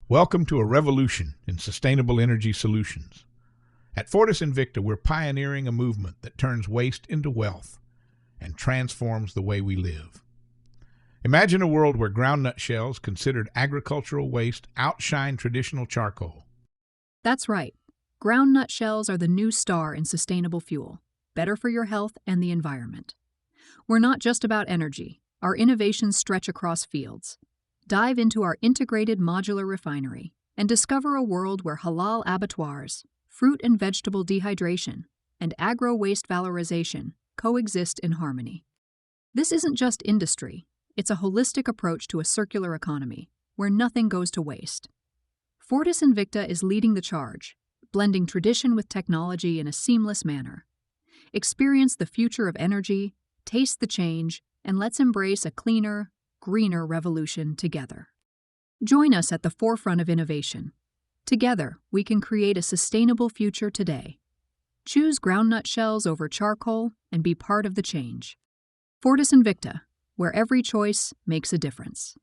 Welcome to a revolution in sustainable energy solutions. At Fortis Invicta, we're pioneering a movement that turns waste into wealth and transforms the way we live. Imagine a world where groundnut shells, considered agricultural waste, outshine traditional charcoal. That's right. Groundnut shells are the new star in sustainable fuel, better for your health and the environment. We're not just about energy. Our innovations stretch across fields. Dive into our integrated modular refinery and discover a world where halal abattoirs, fruit and vegetable dehydration, and agro-waste valorization coexist in harmony. This isn't just industry, it's a holistic approach to a circular economy, where nothing goes to waste. Fortis Invicta is leading the charge, blending tradition with technology in a seamless manner. Experience the future of energy, taste the change, and let's embrace a cleaner, greener revolution together. Join us at the forefront of innovation. Together, we can create a sustainable future today. Choose groundnut shells over charcoal and be part of the change. Fortis Invicta, where every choice makes a difference.